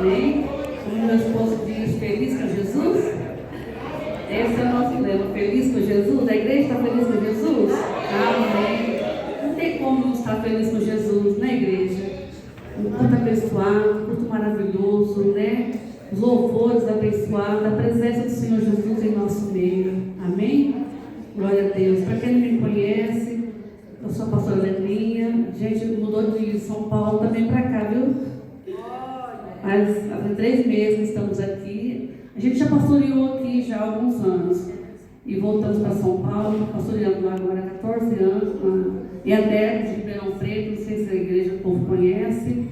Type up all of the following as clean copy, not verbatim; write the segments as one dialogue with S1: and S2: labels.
S1: Amém? Como meu esposo diz, feliz com Jesus? Esse é o nosso lema, feliz com Jesus. A igreja está feliz com Jesus? Amém. Não tem como não estar feliz com Jesus, né, igreja? Um culto abençoado, um culto maravilhoso, né? Os louvores abençoados, a presença do Senhor Jesus em nosso meio. Amém? Glória a Deus. Para quem não me conhece, eu sou a pastora Leninha. A gente mudou de São Paulo também para cá, viu? Há 3 meses estamos aqui. A gente já pastoreou aqui já há alguns anos. E voltamos para São Paulo, pastoreando lá agora há 14 anos. E até de Ribeirão Preto, não sei se a igreja o povo conhece.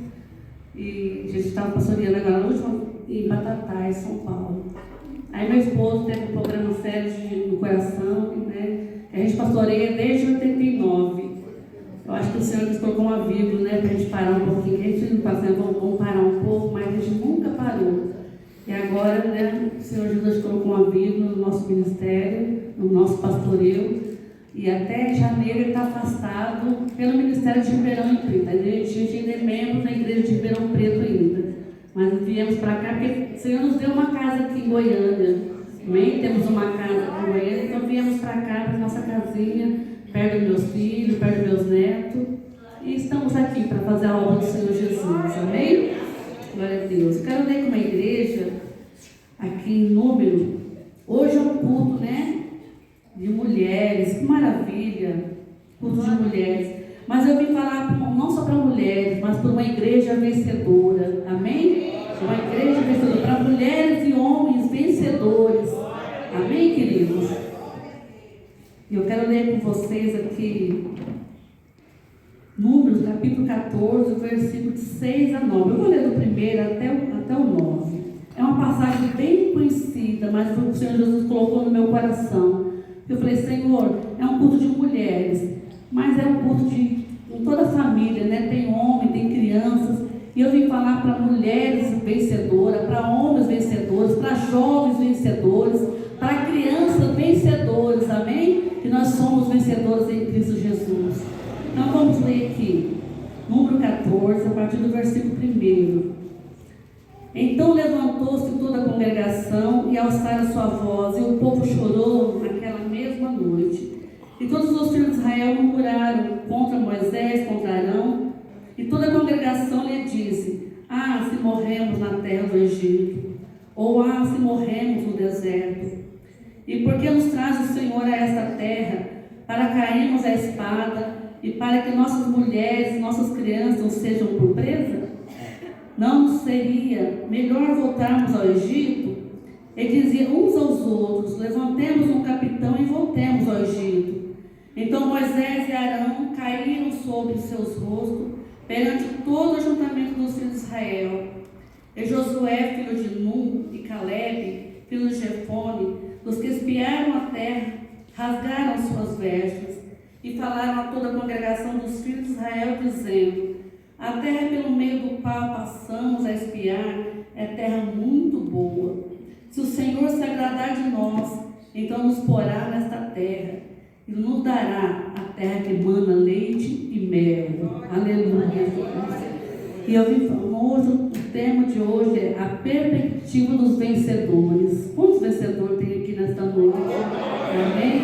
S1: E a gente estava pastoreando agora em Batatais, São Paulo. Aí meu esposo teve um problema sério no coração, né? A gente pastoreia desde 89. Eu acho que o Senhor nos colocou um aviso, né? Para a gente parar um pouquinho. A gente não fazia, vamos parar um pouco, mas a gente nunca parou. E agora, né, o Senhor Jesus colocou um aviso no nosso ministério, no nosso pastoreio. E até janeiro ele está afastado pelo Ministério de Ribeirão Preto. A gente ainda é membro da igreja de Ribeirão Preto ainda. Mas viemos para cá porque o Senhor nos deu uma casa aqui em Goiânia. Amém? Temos uma casa aqui em Goiânia, então viemos para cá, para nossa casinha, perto dos meus filhos, perto dos meus netos. E estamos aqui para fazer a obra do Senhor Jesus. Amém? Glória a Deus. Eu quero ler com uma igreja aqui em Número. Hoje é um culto, né? De mulheres, que maravilha, culto de mulheres. Mas eu vim falar não só para mulheres, mas para uma igreja vencedora, amém? Uma igreja vencedora, para mulheres e homens vencedores, amém, queridos? E eu quero ler com vocês aqui, Números, capítulo 14, versículo de 6 a 9. Eu vou ler do primeiro até o 9. É uma passagem bem conhecida, mas o Senhor Jesus colocou no meu coração. Eu falei, Senhor, é um culto de mulheres, mas é um culto de toda a família, né? Tem homem, tem crianças. E eu vim falar para mulheres vencedoras, para homens vencedores, para jovens vencedores, para crianças vencedoras, amém? Que nós somos vencedores em Cristo Jesus. Então vamos ler aqui, número 14, a partir do versículo 1. Então levantou-se toda a congregação e alçaram a sua voz, e o povo chorou naquela mesma noite. E todos os filhos de Israel murmuraram contra Moisés, contra Arão, e toda a congregação lhe disse: Ah, se morremos na terra do Egito, ou ah, se morremos no deserto. E por que nos traz o Senhor a esta terra, para cairmos à espada, e para que nossas mulheres e nossas crianças sejam por presa? Não seria melhor voltarmos ao Egito? E diziam uns aos outros: Levantemos um capitão e voltemos ao Egito. Então Moisés e Arão caíram sobre seus rostos perante todo o ajuntamento dos filhos de Israel. E Josué, filho de Nun, e Caleb, filho de Jefone, os que espiaram a terra, rasgaram suas vestes e falaram a toda a congregação dos filhos de Israel, dizendo: A terra pelo meio do qual passamos a espiar é terra muito boa. Se o Senhor se agradar de nós, então nos porá nesta terra e nos dará a terra que mana leite e mel. Aleluia. E eu vim falando hoje, o tema de hoje é a perspectiva dos vencedores. Quantos vencedores tem aqui nesta noite? Amém?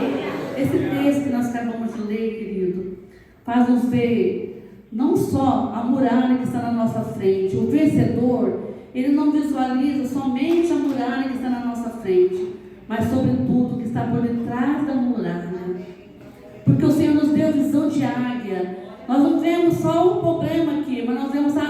S1: Esse texto que nós acabamos de ler, querido, faz-nos ver não só a muralha que está na nossa frente. O vencedor, ele não visualiza somente a muralha que está na nossa frente, mas sobretudo o que está por detrás da muralha. Porque o Senhor nos deu visão de águia. Nós não vemos só o problema aqui, mas nós vemos a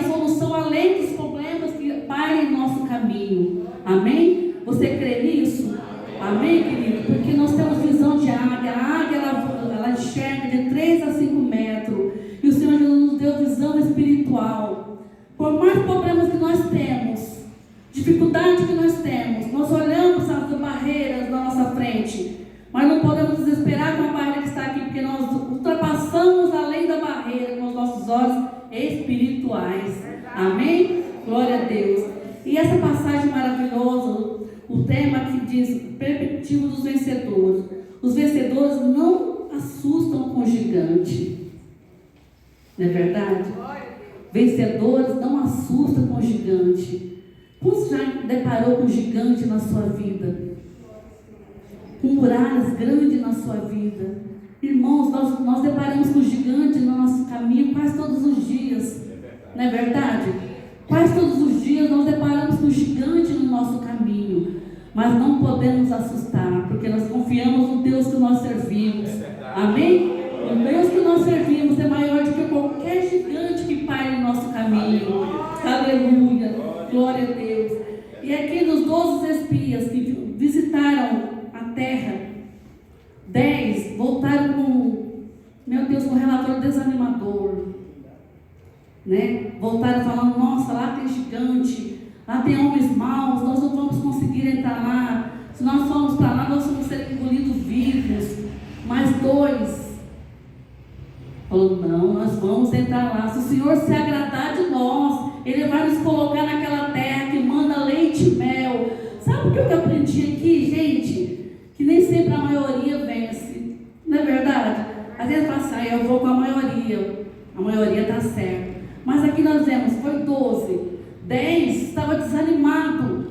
S1: solução além dos problemas que param em nosso caminho. Amém? Você crê nisso? Amém, querido? Porque nós temos visão de águia. A águia, ela enxerga de 3 a 5 metros. E o Senhor nos deu visão espiritual. Por mais problemas que nós temos, dificuldade que nós temos, nós olhamos as barreiras na nossa frente, mas não podemos desesperar com a barreira que está aqui, porque nós ultrapassamos além da barreira com os nossos olhos espirituais. Amém? Glória a Deus. E essa passagem maravilhosa, o tema que diz perspectiva dos vencedores. Os vencedores não assustam com o gigante. Não é verdade? Vencedores não assustam com o gigante. Você já deparou com gigante na sua vida? Com muralhas grandes na sua vida? Irmãos, nós deparamos com gigantes no nosso caminho quase todos os dias. Não é verdade? Quase todos os dias nós deparamos com gigante no nosso caminho. Mas não podemos assustar, porque nós confiamos no Deus que nós servimos. Amém? O Deus que nós servimos é maior do que qualquer gigante que paire no nosso caminho. Aleluia. Glória a Deus. E aqui nos 12 espias que visitaram a terra, 10 voltaram com, meu Deus, com um relatório desanimador. Né? Voltaram falando, nossa, lá tem gigante, lá tem homens maus, nós não vamos conseguir entrar lá. Se nós formos para lá, nós vamos ser engolidos vivos. Mais 2 falou, não, nós vamos entrar lá. Se o Senhor se agradar de nós, Ele vai nos colocar naquela terra que manda leite e mel. Sabe o que eu aprendi aqui, gente? Que nem sempre a maioria vence. Não é verdade? Às vezes fala assim, eu vou com a maioria está certa. Mas aqui nós vemos, foi 12. 10 estava desanimando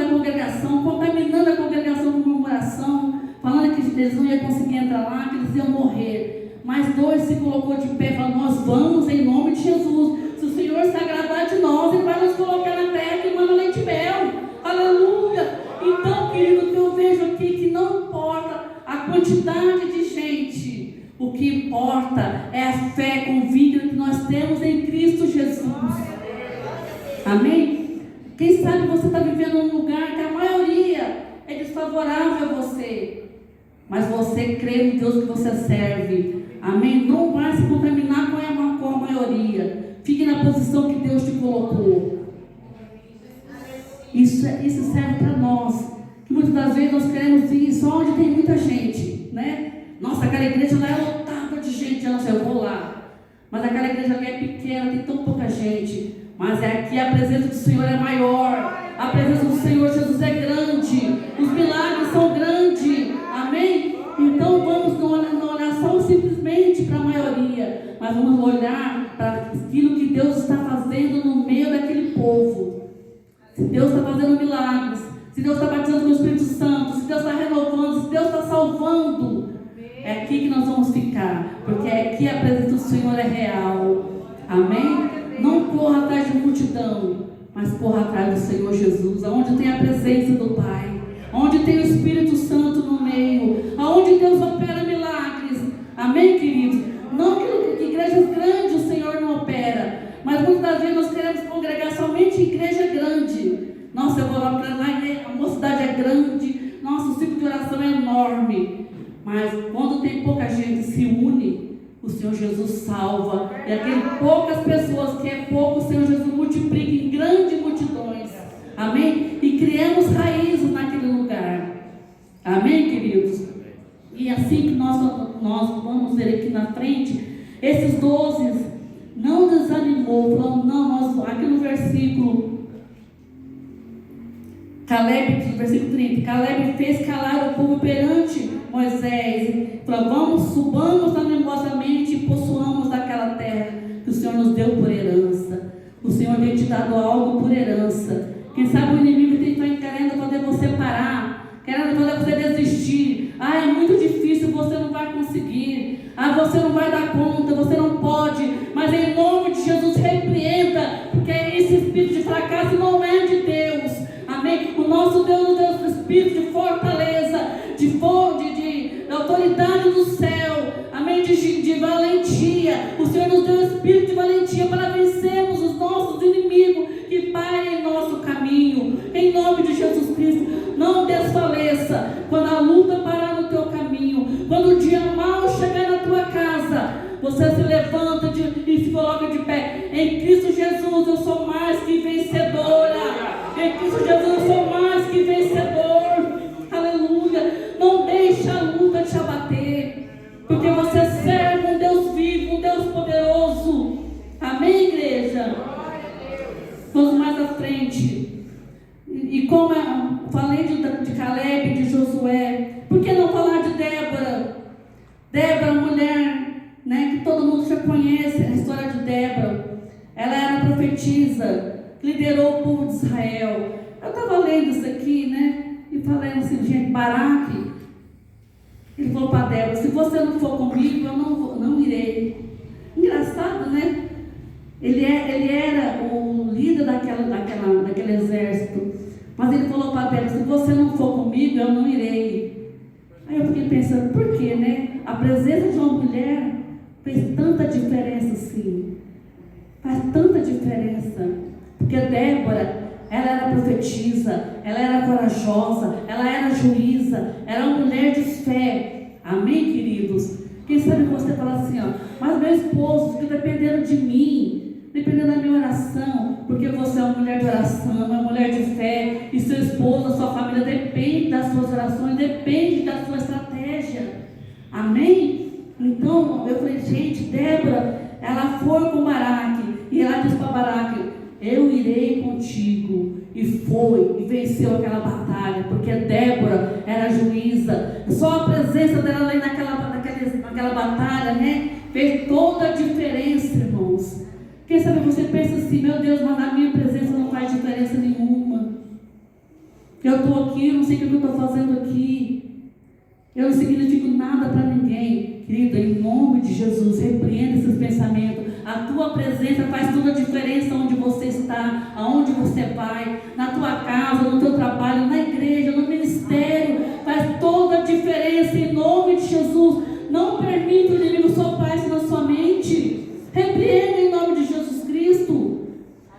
S1: a congregação, contaminando a congregação com murmuração, falando que eles não iam conseguir entrar lá, que eles iam morrer. Mas 2 se colocou de pé e falou, nós vamos em nome de Jesus. Se o Senhor se agradar de nós, Ele vai nos colocar na terra que manda leite e mel. Aleluia! Então, querido, o que eu vejo aqui, que não importa a quantidade de gente, o que importa é a fé convicta que nós temos em Cristo Jesus. Amém? Quem sabe você está vivendo num lugar que a maioria é desfavorável a você, mas você crê no Deus que você serve. Amém? Não vai se contaminar com a maioria. Fique na posição que Deus te colocou. Isso serve para nós. Que muitas das vezes nós queremos ir só onde tem muita gente, né? Nossa, aquela igreja lá é lotada de gente. Eu não sei, eu vou lá. Mas aquela igreja ali é pequena, tem tão pouca gente. Mas aqui a presença do Senhor é maior. A presença do Senhor Jesus é grande. Os milagres são grandes. Amém? Então vamos não olhar só simplesmente para a maioria, mas vamos olhar para aquilo que Deus está fazendo no meio daquele povo. Se Deus está fazendo milagres, se Deus está batizando com o Espírito Santo, se Deus está renovando, se Deus está salvando, é aqui que nós vamos ficar, porque aqui a presença do Senhor é real. Amém? Não corra atrás de multidão, mas corra atrás do Senhor Jesus, onde tem a presença do Pai, onde tem o Espírito Santo no meio, onde Deus opera milagres. Amém, queridos? Não que igrejas grandes o Senhor não opera, mas muitas das vezes nós queremos congregar somente em igreja grande. Nossa, eu vou lá para lá, a mocidade é grande, nosso ciclo de oração é enorme. Mas quando tem pouca gente se une, o Senhor Jesus salva. E aquele poucas pessoas que é pouco, o Senhor Jesus multiplica em grandes multidões. Amém? E criamos raízes naquele lugar. Amém, queridos? E assim que nós vamos ver aqui na frente, esses 12 não desanimou, falando, não, aqui no versículo Caleb, versículo 30, Caleb fez calar o povo perante Moisés, falou, subamos animosamente e possuamos daquela terra que o Senhor nos deu por herança. O Senhor tem te dado algo por herança. Quem sabe o inimigo está querendo fazer você parar, querendo fazer você desistir. É muito difícil, você não vai conseguir. Você não vai dar conta, você não pode. Mas em nome de Jesus, repreenda, porque esse espírito de fracasso não é de Deus. Amém? O nosso Deus nos deu esse espírito de fortaleza, de autoridade do céu. Amém? De valentia. O Senhor nos deu o espírito de valentia para vencermos os nossos inimigos que parem em nosso caminho. Em nome de Jesus Cristo, não desfaleça. Quando a luta parar no teu caminho, quando o dia mau chegar na tua casa, você se levanta e se coloca de pé. Em Cristo Jesus eu sou mais que vencedora. Em Cristo Jesus eu sou mais que vencedor. Aleluia. Não deixe a luta te abater, porque você serve um Deus vivo, um Deus poderoso. Amém, igreja? Vamos mais à frente. E como eu falei de Caleb, de Josué, por que não falar de Débora? Débora, mulher, né, que todo mundo já conhece a história de Débora. profetisa, liderou o povo de Israel. Eu estava lendo isso aqui, né? E falando assim, gente, Baraque, ele falou para Débora: se você não for comigo, eu não irei. Engraçado, né? Ele era o líder daquele exército. Mas ele falou para Débora: se você não for comigo, eu não irei. Aí eu fiquei pensando, por quê, né? A presença de uma mulher fez tanta diferença assim. Faz tanta diferença. Porque Débora, ela era profetisa, ela era corajosa, ela era juíza, era uma mulher de fé. Amém, queridos? Quem sabe você fala assim, ó, mas meu esposo fica dependendo de mim, dependendo da minha oração, porque você é uma mulher de oração, uma mulher de fé, e seu esposo, a sua família depende das suas orações, depende da sua estratégia. Amém? Então, eu falei, gente, Débora, ela foi com Baraque, e ela disse para Baraque: eu irei contigo. E foi, e venceu aquela batalha, porque Débora era juíza. Só a presença dela ali naquela batalha, né, fez toda a diferença, irmãos. Quem sabe você pensa assim, meu Deus, mas a minha presença não faz diferença nenhuma. Eu estou aqui, não sei o que eu estou fazendo aqui. Eu não significo nada para ninguém. Querida, em nome de Jesus, repreenda esses pensamentos. A tua presença faz toda a diferença onde você está, aonde você vai, na tua casa, no teu trabalho, na igreja, no ministério. Faz toda a diferença em nome de Jesus. Não permita o inimigo soprar isso na sua mente. Repreenda em nome de Jesus Cristo.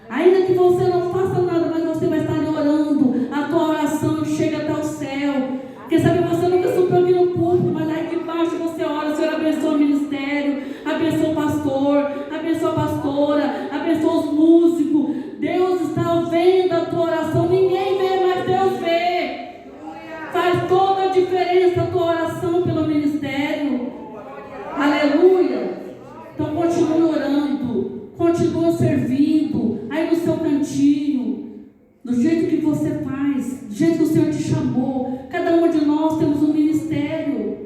S1: Ainda que você não faça nada, mas você vai estar ali orando. A tua oração chega até o céu. Quem sabe você nunca subiu aqui no púlpito, mas aí aqui embaixo você ora. O Senhor abençoa o ministério, abençoa o pastor, abençoa a pastora, abençoa os músicos. Deus está vendo a tua oração. Ninguém vê, mas Deus vê. Faz toda a diferença a tua oração pelo ministério. Aleluia. Então continue orando, continue servindo, aí no seu cantinho, do jeito que você faz, do jeito que o Senhor te chamou. Cada um de nós temos um ministério.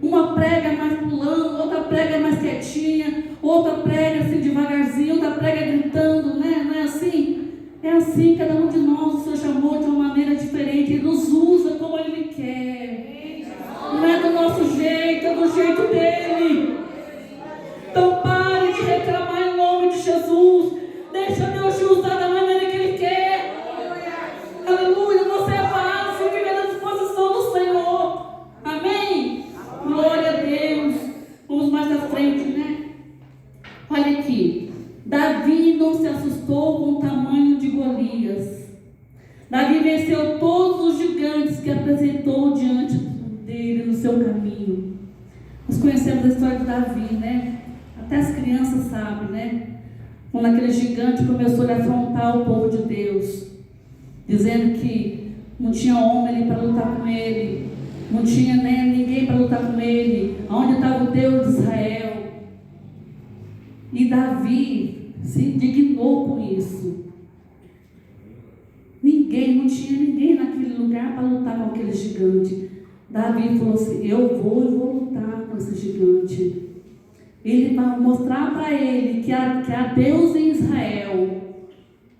S1: Uma prega mais pulando, outra prega mais quietinha, outra prega assim devagarzinho, outra prega gritando, né? Não é assim? É assim, cada um de nós o Senhor chamou de uma maneira diferente. Ele nos usa como Ele quer. Não é do nosso jeito, é do jeito dEle. Então pare de reclamar em nome de Jesus. Deixa Deus te usar da maneira que Ele quer. Aleluia, você é fácil, fica na disposição do Senhor. Amém? Glória a Deus. Vamos mais à frente, né? Olha aqui. Davi não se assustou com o tamanho de Golias. Davi venceu todos os gigantes que apresentou diante dele no seu caminho. Nós conhecemos a história de Davi, né? Até as crianças sabem, né? Quando aquele gigante começou a afrontar o povo de Deus, dizendo que não tinha homem ali para lutar com ele, não tinha ninguém para lutar com ele, onde estava o Deus de Israel. E Davi se indignou com isso. Não tinha ninguém naquele lugar para lutar com aquele gigante. Davi falou assim: eu vou lutar com esse gigante. Ele vai mostrar para ele que há Deus em Israel.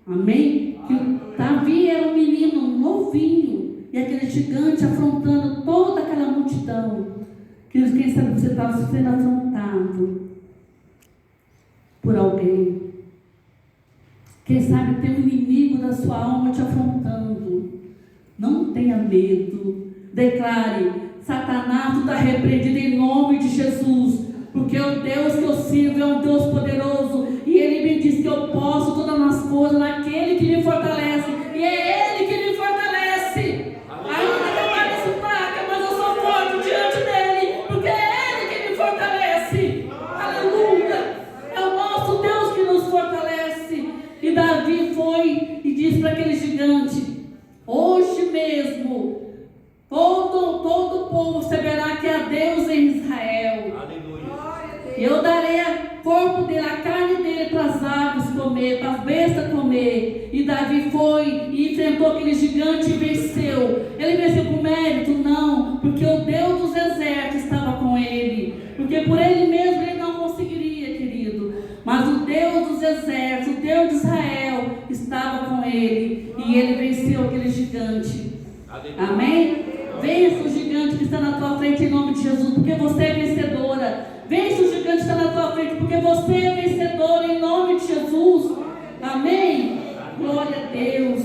S1: Amém? Que Davi era um menino novinho, e aquele gigante afrontando toda aquela multidão. Quem sabe você estava sendo afrontado por alguém. Quem sabe tem um inimigo da sua alma te afrontando. Não tenha medo. Declare: Satanás, tu está repreendido em nome de Jesus. Porque o Deus que eu sirvo é um Deus poderoso. E Ele me diz que eu posso todas as coisas naquele que me fortalece. E é Ele que me fortalece. Ainda que eu pareça fraca, mas eu sou forte diante dEle. Porque é Ele que me fortalece. Aleluia. É o nosso Deus que nos fortalece. E Davi foi e disse para aquele gigante: hoje mesmo todo o povo saberá que há Deus em Israel. Aleluia. Eu darei o corpo dele, a carne dele para as aves comer, para as bestas comer. E Davi foi e enfrentou aquele gigante e venceu. Ele venceu por mérito? Não, porque o Deus dos exércitos estava com ele. Porque por ele mesmo ele não conseguiria, querido. Mas o Deus dos exércitos, o Deus de Israel, ele e ele venceu aquele gigante. Amém? Vença o gigante que está na tua frente em nome de Jesus, porque você é vencedora. Vença o gigante que está na tua frente, porque você é vencedora em nome de Jesus. Amém? Glória a Deus.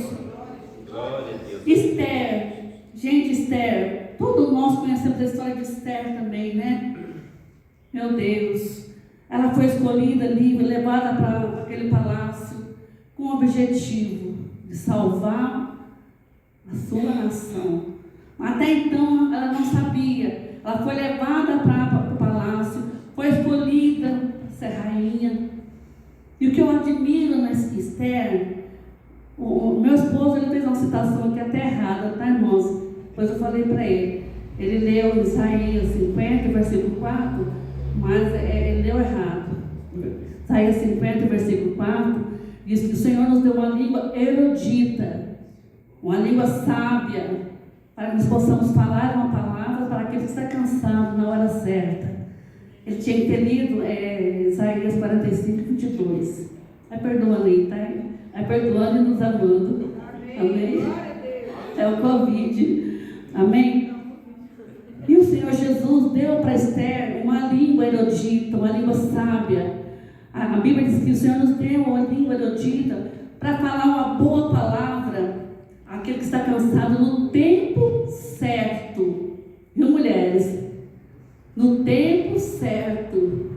S1: Esther. Gente, Esther. Todos nós conhecemos a história de Esther também, né? Meu Deus. Ela foi escolhida ali, levada para aquele palácio com o objetivo de salvar a sua nação. Até então ela não sabia. Ela foi levada para o palácio, foi escolhida para ser rainha. E o que eu admiro nessa Esther, o meu esposo ele fez uma citação aqui até errada, tá, irmãos? Depois eu falei para ele. Ele leu Isaías 50, versículo 4, mas ele leu errado. Isaías 50, versículo 4, diz que o Senhor nos deu uma língua erudita, uma língua sábia, para que nós possamos falar uma palavra para aquele que está cansado na hora certa. Ele tinha que ter lido Isaías 45, 22. Vai perdoando aí, tá? Vai perdoando e nos amando. Amém? É o Covid. Amém? E o Senhor Jesus deu para Esther uma língua erudita, uma língua sábia. A Bíblia diz que o Senhor nos deu uma língua erudita para falar uma boa palavra àquele que está cansado no tempo certo. Viu, mulheres? No tempo certo.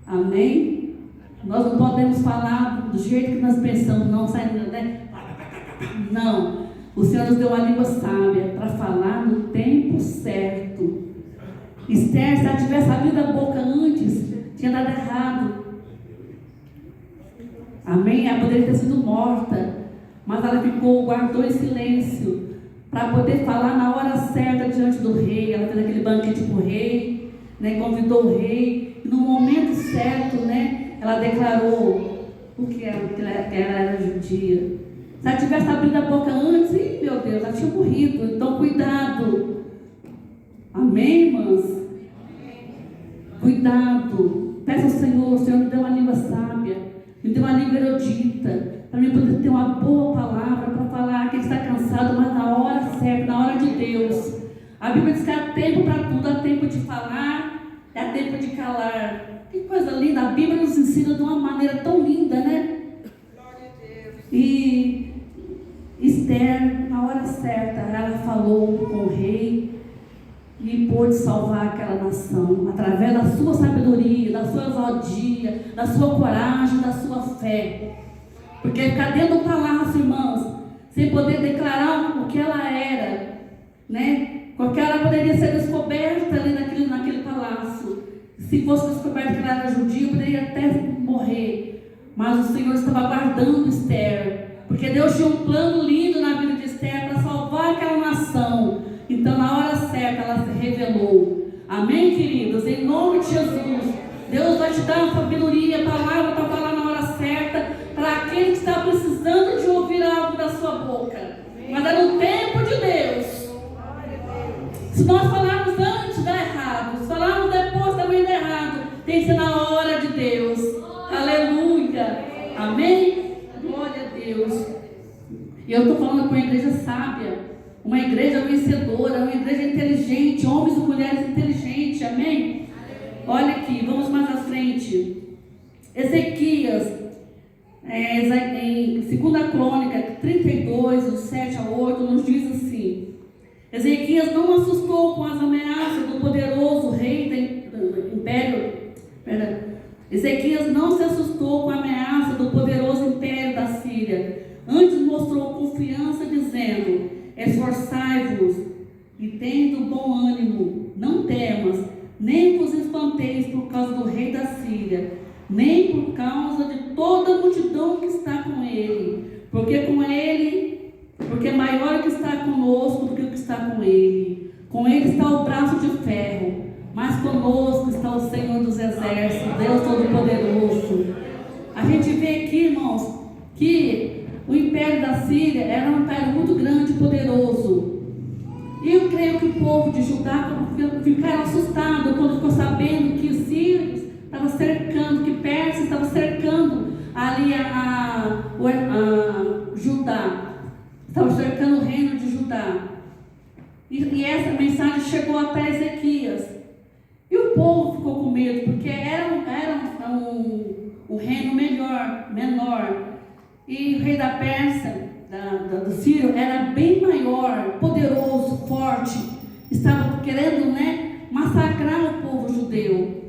S1: Amém? Nós não podemos falar do jeito que nós pensamos, não saindo, né? Não. O Senhor nos deu uma língua sábia para falar no tempo certo. Esther, se ela tivesse abrido a boca antes, tinha dado errado. Amém? Ela poderia ter sido morta, mas ela guardou em silêncio para poder falar na hora certa diante do rei. Ela fez aquele banquete para o rei, né? Convidou o rei, e no momento certo, né? Ela declarou o que ela era judia. Se ela tivesse abrido a boca antes, meu Deus, ela tinha morrido. Então, cuidado. Amém, irmãs? Cuidado. Peça ao Senhor, o Senhor me deu uma língua sábia, me deu uma língua erudita, para mim poder ter uma boa palavra para falar que ele está cansado, mas na hora certa, na hora de Deus. A Bíblia diz que há tempo para tudo, há tempo de falar, há tempo de calar. Que coisa linda, a Bíblia nos ensina de uma maneira tão linda, né? E Esther, na hora certa, ela falou com o rei e pôde salvar aquela nação, através da sua sabedoria, da sua ousadia, da sua coragem, da sua fé. Porque ficar dentro do palácio, irmãos, sem poder declarar o que ela era, né? Porque ela poderia ser descoberta ali naquele palácio. Se fosse descoberta que ela era judia, poderia até morrer. Mas o Senhor estava guardando Esther, porque Deus tinha um plano lindo na vida de Esther para salvar aquela nação. Então, na hora certa, ela se revelou. Amém, queridos? Em nome de Jesus, Deus vai te dar uma sabedoria, palavra para falar na hora certa, para aquele que está precisando de ouvir algo da sua boca. Mas é no tempo de Deus. Se nós falarmos antes, dá errado. Se falarmos depois, também dá errado. Tem que ser na hora de Deus. Aleluia. Amém? Glória a Deus. E eu estou falando com uma igreja sábia, uma igreja vencedora, uma igreja inteligente, homens e mulheres inteligentes. Amém? Olha aqui, vamos mais à frente. Ezequias, em 2 Crônica 32, do 7 a 8, nos diz assim: Ezequias não assustou com as ameaças do poderoso rei do império. Ezequias não se assustou com a ameaça do poderoso império da Síria. Antes mostrou confiança, dizendo: esforçai-vos e tendo bom ânimo, não temas, nem vos espanteis por causa do rei da Síria, nem por causa de toda a multidão que está com ele, porque maior que está conosco do que o que está com ele. Com ele está o braço de ferro, mas conosco está o Senhor dos exércitos, Deus Todo-Poderoso. A gente vê aqui, irmãos, que o império da Síria era um império muito grande e poderoso. E eu creio que o povo de Judá ficaram assustados quando ficou sabendo que os sírios estavam cercando, que Pérsia estava cercando ali Judá. Estava cercando o reino de Judá. E essa mensagem chegou até Ezequias. E o povo ficou com medo, porque era um reino menor. E o rei da Pérsia, do Sírio, era bem maior, poderoso, forte. Estava querendo, massacrar o povo judeu.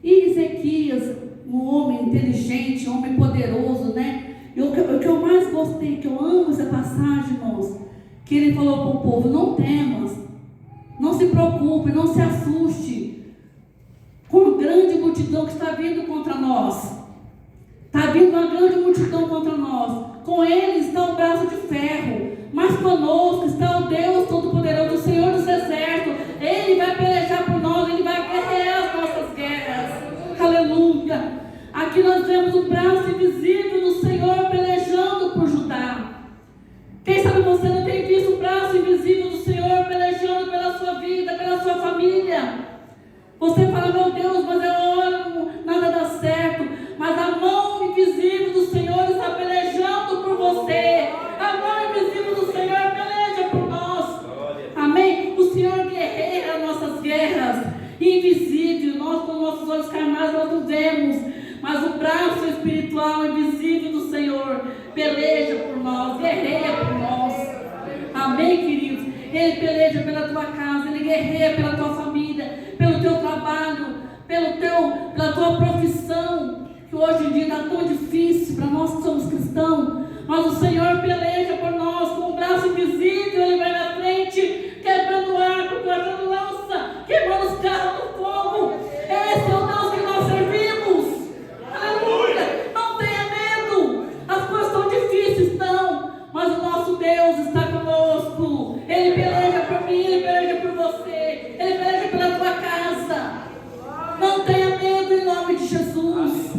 S1: E Ezequias, um homem inteligente, um homem poderoso, E o que eu mais gostei, que eu amo essa passagem, irmãos, que ele falou para o povo: não temas, não se preocupe, não se assuste com a grande multidão que está vindo contra nós. Está vindo uma grande multidão contra nós. Com eles está o braço de ferro, mas conosco está o Deus Todo-Poderoso, o Senhor dos Exércitos. Ele vai pelejar por nós, Ele vai guerrear as nossas guerras. Aleluia! Aqui nós vemos o braço invisível do Senhor pelejando por Judá. Quem sabe você não tem visto o braço invisível do Senhor pelejando pela sua vida, pela sua família? Você fala: meu Deus, mas eu oro, nada dá certo. Mas a mão invisível do Senhor está pelejando por você. A mão invisível do Senhor peleja por nós. Amém? O Senhor guerreia nossas guerras. Invisível, nós com nossos olhos carnais nós não vemos. Mas o braço espiritual invisível do Senhor peleja por nós, guerreia por nós. Amém, queridos? Ele peleja pela tua casa, Ele guerreia pela tua família, pelo teu trabalho, pela tua profissão, que hoje em dia está tão difícil para nós que somos cristãos. Mas o Senhor peleja por nós com o braço invisível. Ele vai na frente, quebrando arco, cortando lança, queimando os carros do fogo. Esse é o Deus que nós servimos. Aleluia! Não tenha medo. As coisas estão difíceis, estão, mas o nosso Deus está conosco. Ele peleja por mim, Ele peleja por você, Ele peleja pela tua casa. Não tenha medo em nome de Jesus.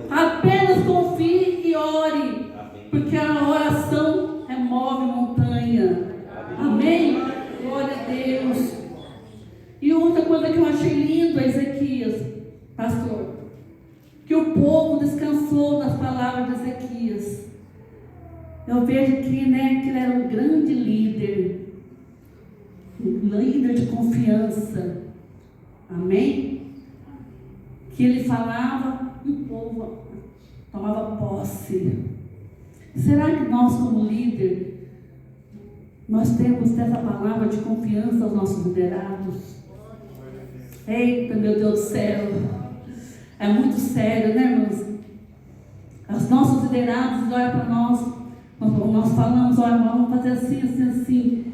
S1: Apenas confie e ore, porque a oração remove montanha. Amém? Glória a Deus. E outra coisa que eu achei lindo, Ezequias, pastor, que o povo descansou das palavras de Ezequias. Eu vejo que ele era um grande líder, um líder de confiança. Amém? Que ele falava e o povo tomava posse. Será que nós, como líder, nós temos essa palavra de confiança aos nossos liderados? Eita, meu Deus do céu! É muito sério, irmãos? Os nossos liderados olham para nós falamos: olha, vamos fazer assim, assim, assim.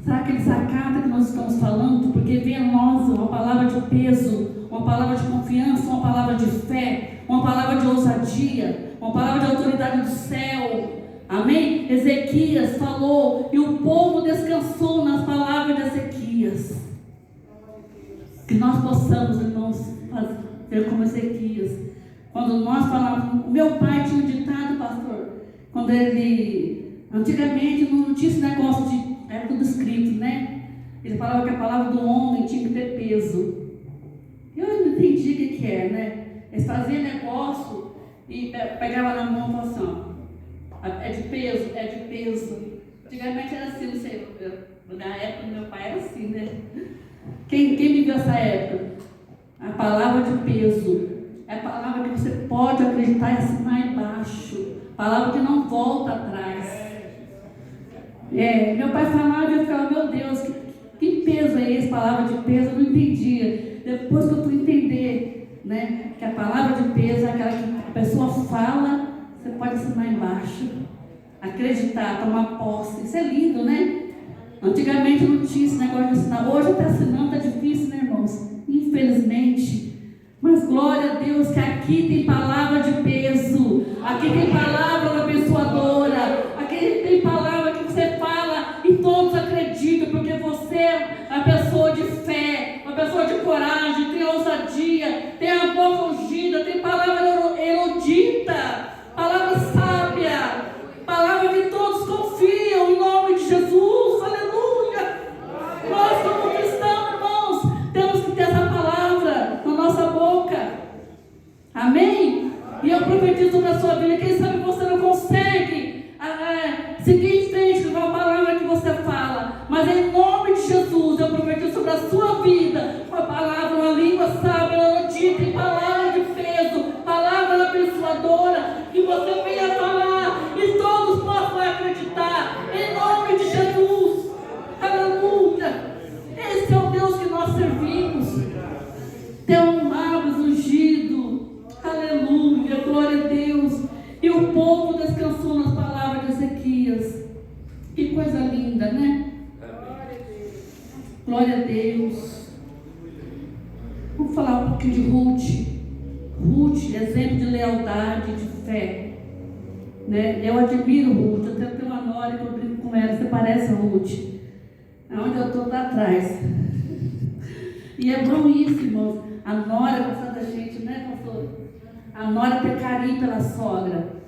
S1: Será que eles acatam que nós estamos falando? Porque vem a nós uma palavra de peso, uma palavra de confiança, uma palavra de fé, uma palavra de ousadia, uma palavra de autoridade do céu. Amém? Ezequias falou e o povo descansou nas palavras de Ezequias. Que nós possamos, irmãos, fazer como Ezequias. Quando nós falávamos, meu pai tinha um ditado, pastor, quando antigamente não tinha esse negócio de, era tudo escrito, Ele falava que a palavra do homem tinha que ter peso. Eu não entendi o que é, Eles faziam negócio e pegavam na mão e falavam assim: ó, é de peso, é de peso. Antigamente era assim, não sei, na época do meu pai era assim, Quem viveu essa época? A palavra de peso é a palavra que você pode acreditar e assinar embaixo. Palavra que não volta atrás. Meu pai falava e eu ficava: meu Deus, que peso é esse? Palavra de peso, eu não entendia. Depois que eu fui entender, que a palavra de peso é aquela que a pessoa fala, você pode assinar embaixo. Acreditar, tomar posse. Isso é lindo, Antigamente não tinha esse negócio de assinar. Hoje até assinando está difícil, irmãos? Infelizmente. Mas glória a Deus que aqui tem palavra de peso. Aqui tem palavra abençoadora. Aqui tem palavra que você fala e todos acreditam, porque você é uma pessoa de fé, uma pessoa de coragem, tem ousadia, tem a boca ungida, tem palavra erudita, palavra sábia, palavra que todos confiam em nome de Jesus. Aleluia! Nós, como cristãos, irmãos, temos que ter essa palavra na nossa boca. Amém? E eu profetizo sobre a sua vida. Quem sabe você não povo descansou nas palavras de Ezequias. Que coisa linda, né? Glória a Deus. Vamos falar um pouquinho de Ruth. Ruth, exemplo de lealdade, de fé. Né? Eu admiro Ruth. Eu tenho uma nora que eu brinco com ela. Você parece Ruth. Onde eu estou lá atrás. E é bom isso, irmãos. A nora gostar da gente, né, pastor? A nora ter carinho pela sogra.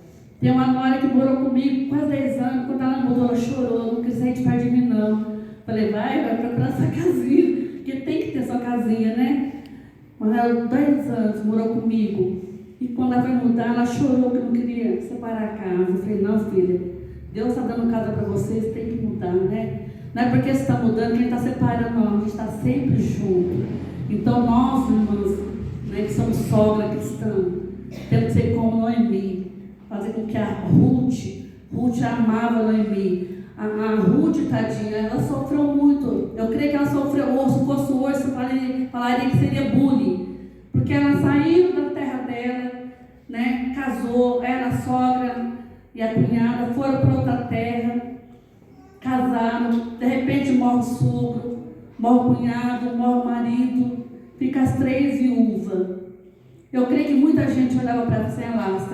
S1: Tem uma nora que morou comigo quase 10 anos. Quando ela mudou, ela chorou. Não quis sair de perto de mim, não. Falei, vai procurar sua casinha. Porque tem que ter sua casinha, né? Mas ela, 10 anos, morou comigo. E quando ela foi mudar, ela chorou que não queria separar a casa. Eu falei, não, filha, Deus está dando casa para vocês, tem que mudar, né? Não é porque você está mudando que a gente está separando, não. A gente está sempre junto. Então, nós, irmãos, né, que somos sogra cristã, temos que ser como Noemi. Fazer com que a Ruth amava Noemi. A Ruth, tadinha, ela sofreu muito. Eu creio que ela sofreu, se fosse hoje, eu falaria que seria bullying. Porque ela saiu da terra dela, né, casou, ela, a sogra e a cunhada foram para outra terra, casaram, de repente morre o sogro, morre o cunhado, morre o marido, fica as 3 viúvas. Eu creio que muita gente olhava para ela, sei lá, as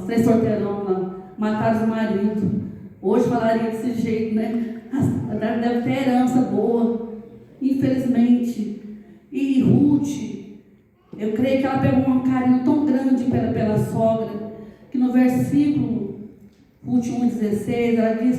S1: três solteironas, mataram os maridos. Hoje falaria desse jeito, né? Deve ter herança boa, infelizmente. E Ruth, eu creio que ela pegou um carinho tão grande pela sogra, que no versículo Ruth 1,16, ela diz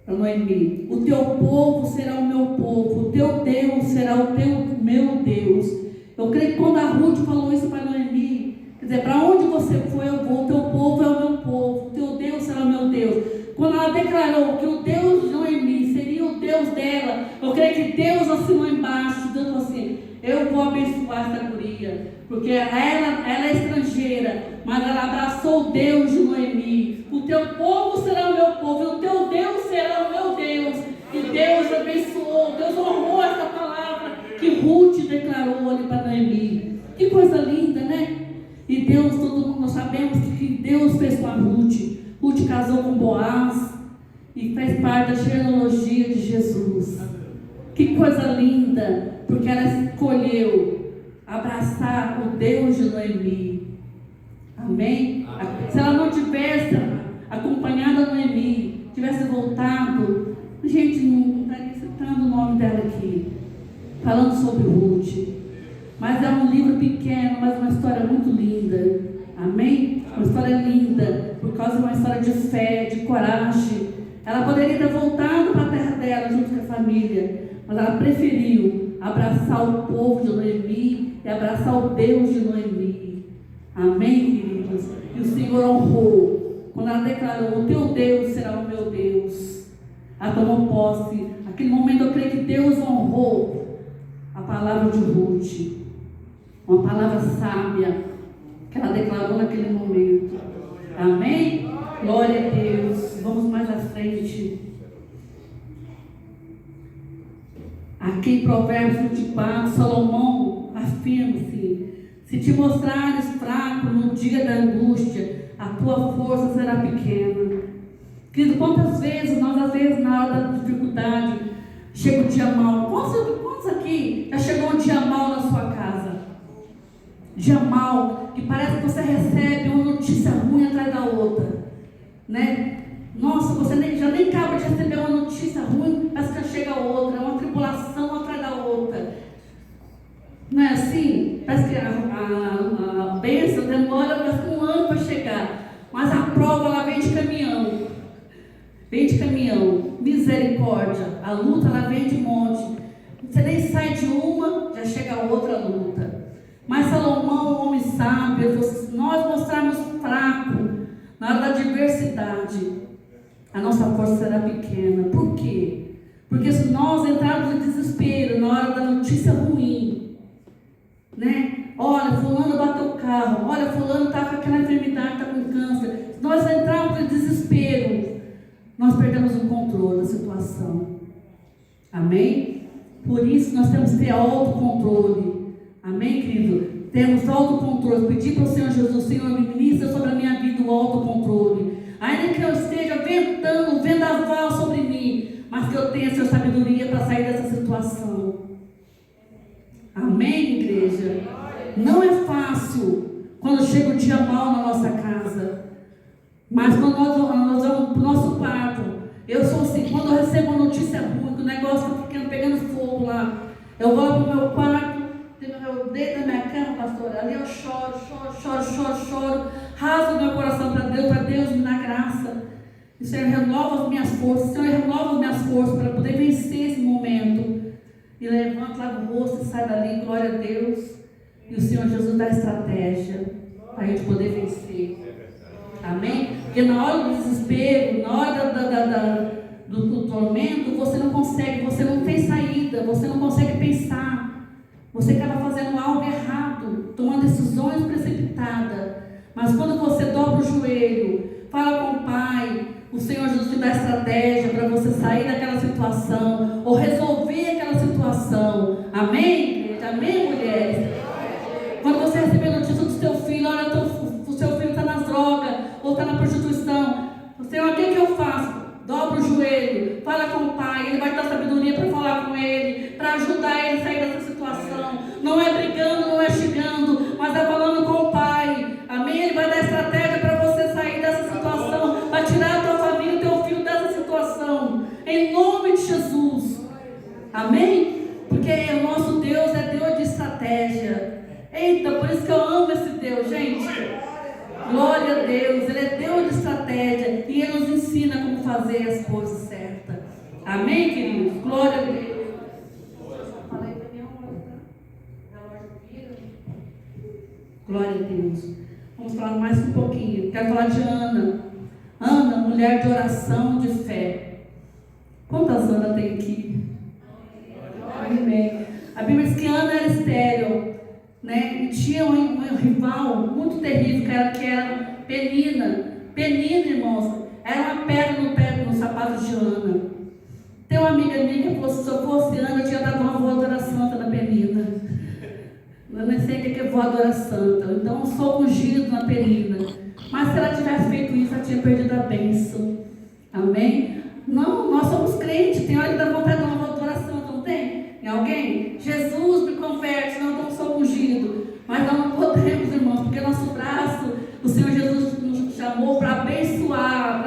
S1: para Noemi: o teu povo será o meu povo, o teu Deus será o meu Deus. Eu creio que quando a Ruth falou isso para Noemi, quer dizer, para onde você for eu vou, o teu povo é o meu povo, o teu Deus será o meu Deus. Quando ela declarou que o Deus de Noemi seria o Deus dela, eu creio que Deus assinou embaixo, dizendo assim: eu vou abençoar essa guria, porque ela é estrangeira, mas ela abraçou o Deus de Noemi. O teu povo será o meu povo, e o teu Deus será o meu Deus. E Deus abençoou, Deus honrou essa palavra que Ruth declarou ali para Noemi. Que coisa linda, né? E Deus, todo mundo, nós sabemos que Deus fez com a Ruth. Ruth casou com Boaz e fez parte da genealogia de Jesus. Que coisa linda, porque ela escolheu abraçar o Deus de Noemi. Amém? Se ela não tivesse acompanhado a Noemi, tivesse voltado, a gente não estaria citando o nome dela aqui, falando sobre Ruth. Mas é um livro pequeno, mas uma história muito linda. Amém? Uma história linda, por causa de uma história de fé, de coragem. Ela poderia ter voltado para a terra dela, junto com a família, mas ela preferiu abraçar o povo de Noemi e abraçar o Deus de Noemi. Amém, queridos? E o Senhor honrou. Quando ela declarou: o teu Deus será o meu Deus, ela tomou posse. Naquele momento eu creio que Deus honrou a palavra de Ruth. Uma palavra sábia que ela declarou naquele momento. Amém? Glória a Deus. Vamos mais à frente. Aqui em Provérbios 24, Salomão afirma-se: se te mostrares fraco no dia da angústia, a tua força será pequena. Querido, quantas vezes nós, às vezes, na hora da dificuldade, chega um dia mal. Quantos aqui já chegou um dia mal na sua casa? Dia mal, que parece que você recebe uma notícia ruim atrás da outra, né? Nossa, você já nem acaba de receber uma notícia ruim, parece que já chega outra, uma tribulação atrás da outra. Não é assim? Parece que a bênção demora parece que um ano para chegar, mas a prova ela vem de caminhão. Vem de caminhão, misericórdia. A luta ela vem de monte. Você nem sai de uma, já chega a outra luta. Mas Salomão, homem sábio, nós mostrarmos fraco na hora da adversidade, a nossa força será pequena. Por quê? Porque se nós entrarmos em desespero na hora da notícia ruim, né? Olha, fulano bateu o carro, olha, fulano está com aquela enfermidade, está com câncer. Se nós entrarmos em desespero, nós perdemos o controle da situação. Amém? Por isso nós temos que ter autocontrole. Amém, querido? termos autocontrole, pedir para o Senhor Jesus, Senhor, me ministra sobre a minha vida o autocontrole. Ainda que eu esteja ventando, vendaval sobre mim, mas que eu tenha, Senhor, sabedoria para sair dessa situação. Amém, igreja? Não é fácil quando chega o dia mal na nossa casa. Mas quando nós vamos para o nosso quarto, eu sou assim, quando eu recebo uma notícia ruim, que o negócio está pegando fogo lá, eu vou para o meu quarto, eu deito na minha cama, pastor, ali eu choro, rasgo meu coração para Deus me dar graça. E o Senhor renova as minhas forças, para poder vencer esse momento. E levanta lá o rosto e sai dali, glória a Deus. E o Senhor Jesus dá estratégia para a gente poder vencer. Amém? Porque na hora do desespero, na hora do tormento, você não consegue, você não tem saída, você não consegue pensar. Você acaba fazendo algo errado, tomando decisões precipitadas. Mas quando você dobra o joelho, fala com o Pai, o Senhor Jesus te dá estratégia para você sair daquela situação, ou resolver aquela situação. Amém, igreja? Amém, mulheres? Quando você receber a notícia do seu filho, olha, o seu filho está nas drogas, ou está na prostituição, Senhor, o que eu faço? Dobra o joelho, fala com o Pai, Ele vai dar sabedoria para falar com Ele, para ajudar Ele a sair dessa situação. Não é brigando, não é xingando, mas é falando com o Pai. Amém? Ele vai dar estratégia para você sair dessa situação, para tirar a tua família e teu filho dessa situação. Em nome de Jesus. Amém? Porque o nosso Deus é Deus de estratégia. Eita, por isso que eu amo esse Deus, gente. Glória a Deus, Ele é Deus de estratégia e Ele nos ensina como fazer as coisas certas. Amém, queridos? Glória a Deus. Glória a Deus. Vamos falar mais um pouquinho. Quero falar de Ana. Ana, mulher de oração, de fé. Quantas Ana tem aqui? Amém. A Bíblia diz que Ana era estéril, né? E tinha um rival muito terrível, que era Penina. Penina, irmãos, era uma pedra no sapato de Ana. Tem uma amiga minha que falou: se eu fosse Ana, eu tinha dado uma voadora santa na Penina. Eu nem sei o que é voadora santa. Então, um soco ungido na Penina. Mas se ela tivesse feito isso, ela tinha perdido a bênção. Amém? Não, nós somos crentes. Tem hora que dá vontade de dar uma voadora santa, não tem? Em alguém? Jesus me converte, não dá um soco ungido. Mas nós não podemos, irmãos, porque nosso braço, o Senhor Jesus nos chamou para abençoar,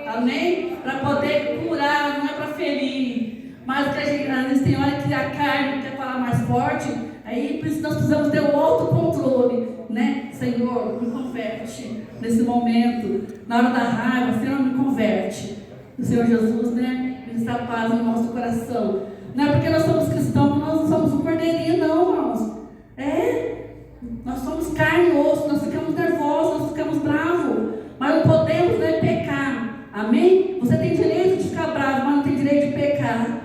S1: amém? Para poder curar, não é para ferir. Mas que a gente, às vezes tem hora que a carne quer falar mais forte, aí nós precisamos ter o autocontrole, né? Senhor, me converte nesse momento, na hora da raiva, Senhor, me converte. O Senhor Jesus, né? Ministra a paz no nosso coração. Não é porque nós somos cristãos que nós não somos um cordeirinho, não, irmãos. Nós somos carne e osso, nós ficamos nervosos, nós ficamos bravos, mas não podemos, né, pecar. Amém? Você tem direito de ficar bravo, mas não tem direito de pecar.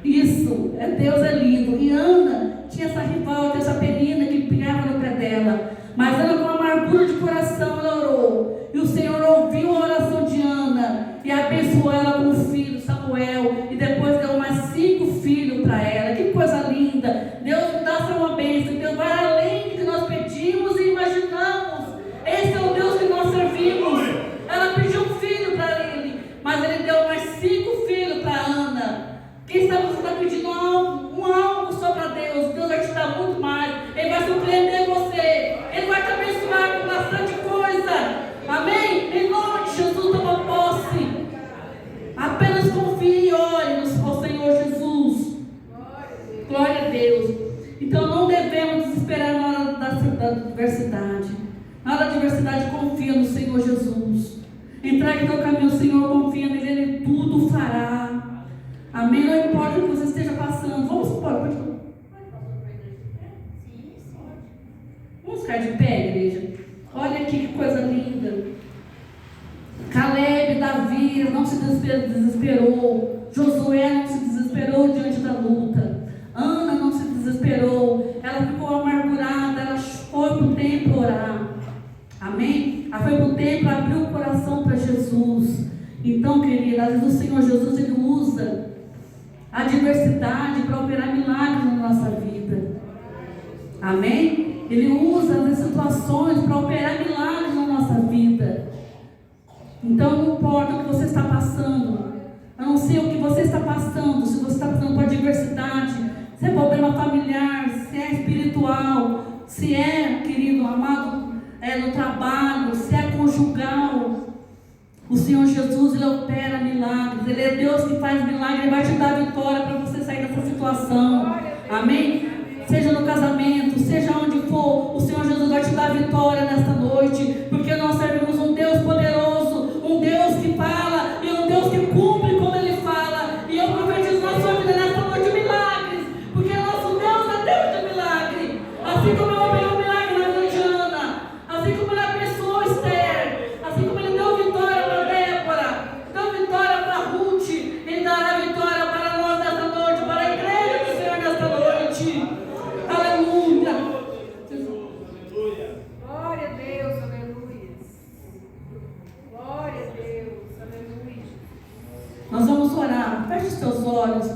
S1: Isso, Deus é lindo. E Ana tinha essa rival, tinha essa Penina que pegava no pé dela. Mas Ana, com amargura de coração, ela orou. E o Senhor ouviu a oração de Ana e abençoou ela com um filho, Samuel. E depois deu mais 5 filhos para ela. Que coisa linda. Deus dá só uma bênção. Deus vai além do que nós pedimos e imaginamos. Esse é o Deus que nós servimos. Ela pediu um filho para ele, mas ele deu mais 5 filhos para Ana. Quem sabe você está pedindo algo só para Deus. Deus vai te dar muito mais. Ele vai surpreender você. Ele vai te abençoar com bastante coisa. Amém? Em nome de Jesus, toma posse. Apenas confie e ore ao Senhor Jesus. Glória a Deus. Então não devemos desesperar na hora da adversidade. Na hora da adversidade, confia no Senhor Jesus. Entregue teu caminho ao Senhor, confia nele, Ele tudo fará. Amém? Não importa o que você esteja passando. Vamos ficar de pé, igreja? Olha aqui que coisa linda. Caleb, Davi não se desesperou. Josué não se desesperou diante da luta. Ana não se desesperou. Ela ficou amargurada. Ela foi para o templo orar. Amém? Ela foi para o templo, abriu o coração para Jesus. Então, querida, às vezes o Senhor Jesus, Ele usa a adversidade para operar milagres na nossa vida. Amém? Ele usa as situações para operar milagres na nossa vida. Então não importa o que você está passando, a não ser o que você está passando, se você está passando por adversidade, se é problema familiar, se é espiritual, se é, querido, amado, no trabalho, se é conjugal, o Senhor Jesus, Ele opera milagres, Ele é Deus que faz milagres, Ele vai te dar vitória para você sair dessa situação, amém? Seja no casamento, seja onde for, o Senhor Jesus vai te dar vitória nesta noite, porque nós servimos um Deus poderoso, um Deus que fala e um Deus que cumpre como Ele fala. E eu profetizo na sua vida nesta noite milagres, porque nosso Deus é Deus de milagre. Assim como Ele operou um milagre na vida de Ana, assim como Ele abençoou Esther, assim como Ele deu vitória para Débora, deu vitória para Ruth, Ele dará vitória para nós nesta noite, para a igreja do Senhor nesta noite. Aleluia.
S2: Glória a Deus, aleluia. Glória a Deus, aleluia.
S1: Nós vamos orar. Feche os seus olhos.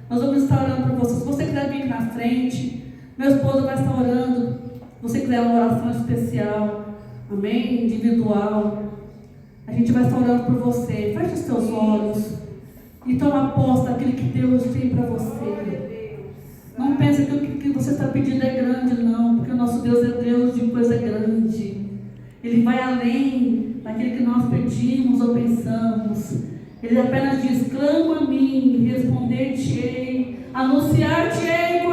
S1: Nós vamos estar orando por você. Se você quiser vir na frente, meu esposo vai estar orando. Se você quiser uma oração especial, amém? Individual, a gente vai estar orando por você. Feche os seus olhos e toma posse daquilo que Deus tem para você. Não pense que o que você está pedindo é grande, não, porque o nosso Deus é Deus de coisa grande. Ele vai além daquilo que nós pedimos ou pensamos. Ele apenas diz: clama a mim, responder-te-ei, anunciar-te-ei